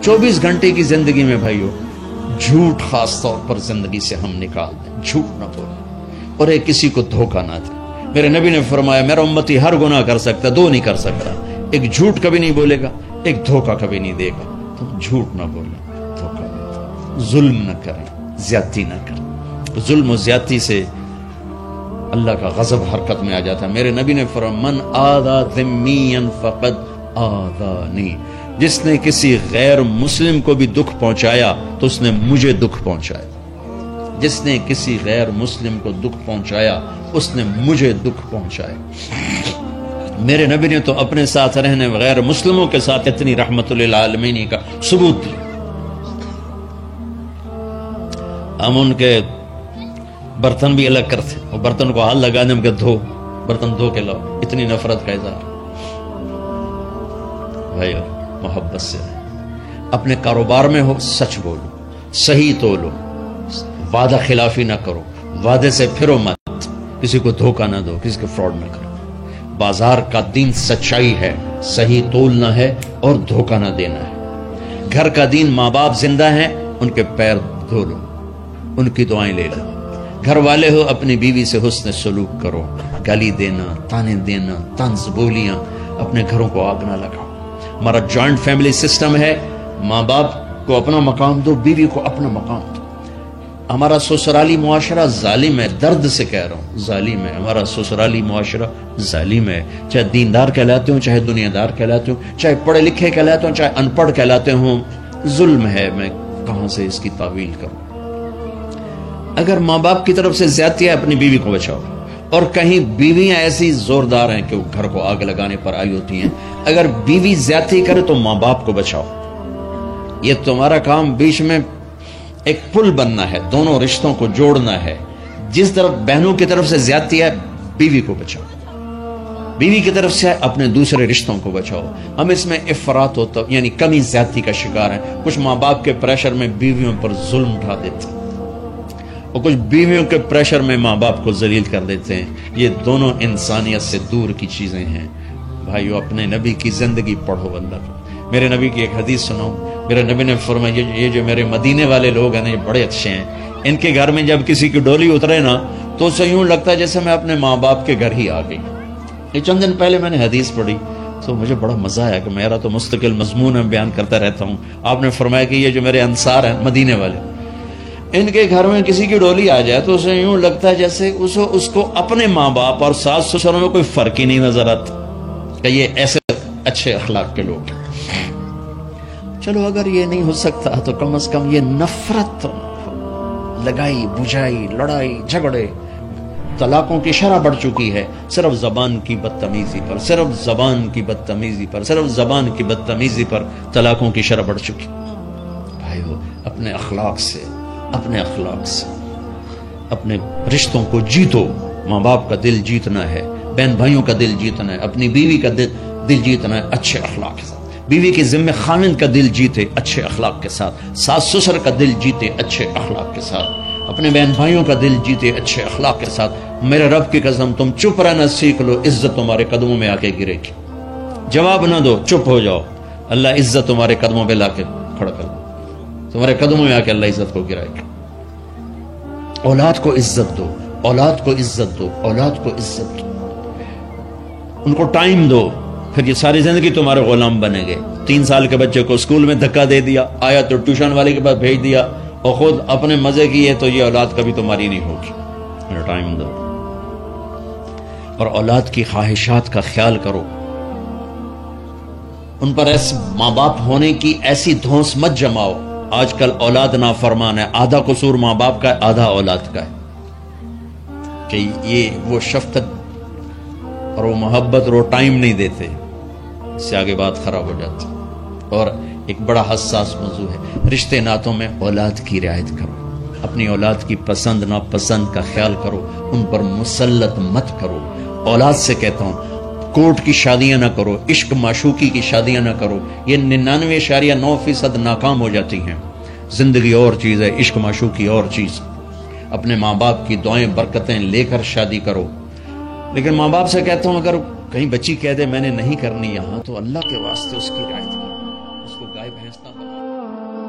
24 घंटे की जिंदगी में भाइयों झूठ खास तौर पर जिंदगी से हम निकाल दें, झूठ ना बोलें और एक किसी को धोखा ना दें। मेरे नबी ने फरमाया मेरा उम्मती हर गुनाह कर सकता, दो नहीं कर सकता, एक झूठ कभी नहीं बोलेगा, एक धोखा कभी नहीं देगा। तुम झूठ ना बोलें, धोखा ना, जुल्म न करें, ज्यादती ना करें। जुल्म और ज्यादती से अल्लाह का गजब हरकत में आ जाता है। मेरे नबी ने फरमाया मन आदा ज़िम्मियन फ़क़द आदानी, जिसने किसी गैर मुस्लिम को भी दुख पहुंचाया तो उसने मुझे दुख पहुंचाया। जिसने किसी गैर मुस्लिम को दुख पहुंचाया उसने मुझे दुख पहुंचाया। मेरे नबी ने तो अपने साथ रहने गैर मुस्लिमों के साथ इतनी रहमतुल लिल आलमीन का सबूत दिया। हम उनके बर्तन भी अलग करते, और बर्तन को हाथ लगाने में धो, बर्तन धो के लाओ, इतनी नफरत का इज़हार। भाई मोहब्बत से अपने कारोबार में हो सच बोलो, सही तोलो, वादा खिलाफी ना करो, वादे से फिरो मत, किसी को धोखा ना दो, किसी को फ्रॉड ना करो। बाजार का दीन सच्चाई है, सही तोलना है और धोखा ना देना है। घर का दीन माँ बाप जिंदा हैं, उनके पैर धो लो, उनकी दुआएं ले लो। घर वाले हो अपनी बीवी से हुस्न सलूक करो, गाली देना, ताने देना, तंज बोलियां, अपने घरों को आग ना लगाओ। हमारा जॉइंट फैमिली सिस्टम है, माँ बाप को अपना मकाम दो, बीवी को अपना मकाम दो। हमारा ससुराली मुआशरा जालिम है, दर्द से कह रहा हूँ, जालिम है हमारा ससुराली मुआशरा, जालिम है। चाहे दीनदार कहलाते हो, चाहे दुनियादार कहलाते हो, चाहे पढ़े लिखे कहलाते हो, चाहे अनपढ़ कहलाते हो, जुल्म है। मैं कहां से इसकी तावील करूं? अगर माँ बाप की तरफ से ज्यादती है, अपनी बीवी को बचाओ। और कहीं बीवियां ऐसी जोरदार हैं कि वो घर को आग लगाने पर आई होती हैं, अगर बीवी ज्यादती करे तो माँ बाप को बचाओ। ये तुम्हारा काम बीच में एक पुल बनना है, दोनों रिश्तों को जोड़ना है। जिस तरफ बहनों की तरफ से ज्यादती है, बीवी को बचाओ, बीवी की तरफ से अपने दूसरे रिश्तों को बचाओ। हम इसमें इफरात होता यानी कमी ज्यादती का शिकार है। कुछ माँ बाप के प्रेशर में बीवियों पर जुल्म उठा देते हैं, और कुछ बीवियों के प्रेशर में माँ बाप को जलील कर देते हैं। ये दोनों इंसानियत से दूर की चीजें हैं। भाइयों, अपने नबी की जिंदगी पढ़ो अल्लाह को। मेरे नबी की एक हदीस सुनाऊं। मेरे नबी ने फरमाया ये जो मेरे मदीने वाले लोग हैं ना, ये बड़े अच्छे हैं। इनके घर में जब किसी की डोली उतरे ना, तो उसे यूं लगता है जैसे मैं अपने माँ बाप के घर ही आ गई। ये चंद दिन पहले मैंने हदीस पढ़ी तो मुझे बड़ा मजा आया कि मेरा तो मुस्तकिल मजमून में बयान करता रहता हूँ। आपने फरमाया कि ये जो मेरे अंसार हैं मदीने वाले, इनके घर में किसी की डोली आ जाए तो उसे यूं लगता है जैसे उसको अपने माँ बाप और सास ससुर में कोई फर्क ही नहीं नजर आता, कि ये ऐसे अच्छे अखलाक के लोग। चलो अगर ये नहीं हो सकता तो कम से कम ये नफरत तो लगाई बुझाई, लड़ाई झगड़े, तलाकों की शरह बढ़ चुकी है सिर्फ जबान की बदतमीजी पर, सिर्फ जबान की बदतमीजी पर, सिर्फ जबान की बदतमीजी पर तलाकों की शरह बढ़ चुकी। भाइयों, अपने अखलाक से, अपने अखलाक से अपने रिश्तों को जीतो। माँ बाप का दिल जीतना है, बहन भाइयों का दिल जीतना है, अपनी बीवी का दिल जीतना है अच्छे अखलाक के साथ। बीवी के जिम्मे खामिन का दिल जीते अच्छे अखलाक के साथ, सास ससुर का दिल जीते अच्छे अखलाक के साथ, अपने बहन भाइयों का दिल जीते अच्छे अखलाक के साथ। मेरे रब की कसम, तुम चुप रहना सीख लो, इज्जत तुम्हारे कदमों में आके गिरेगी। जवाब ना दो, चुप हो जाओ, अल्लाह इज्जत तुम्हारे कदमों पे लाके खड़ा कर, तुम्हारे कदमों में आके अल्लाह इज्जत को गिराएगा। औलाद को इज्जत दो, औलाद को इज्जत दो, औलाद को इज्जत दो, उनको टाइम दो, फिर ये सारी जिंदगी तुम्हारे गुलाम बनेंगे। 3 साल के बच्चे को स्कूल में धक्का दे दिया, आया तो ट्यूशन वाले के पास भेज दिया, और खुद अपने मजे की है, तो ये औलाद कभी तुम्हारी नहीं होगी। टाइम दो और औलाद की ख्वाहिशात का ख्याल करो। उन पर ऐसे माँ बाप होने की ऐसी धौंस मत जमाओ। आजकल औलाद नाफरमान है, आधा कसूर माँ बाप का है, आधा औलाद का है। कि ये वो शफकत और वो मोहब्बत और वो टाइम नहीं देते, इससे आगे बात खराब हो जाती। और एक बड़ा हसास मौजू है, रिश्ते नातों में औलाद की रियायत करो। अपनी औलाद की पसंद नापसंद का ख्याल करो, उन पर मुसल्लत मत करो। औलाद से कहता हूं, कोर्ट की शादियां ना करो, इश्क माशूकी की शादियां ना करो। ये 99.9% नाकाम हो जाती हैं। जिंदगी और चीज है, इश्क माशूकी और चीज। अपने माँ बाप की दुआएं बरकतें लेकर शादी करो। लेकिन माँ बाप से कहता हूं, अगर कहीं बच्ची कह दे मैंने नहीं करनी यहां, तो अल्लाह के वास्ते उसकी रियायत करो, उसको गाय گائے بھینس نہ بنا.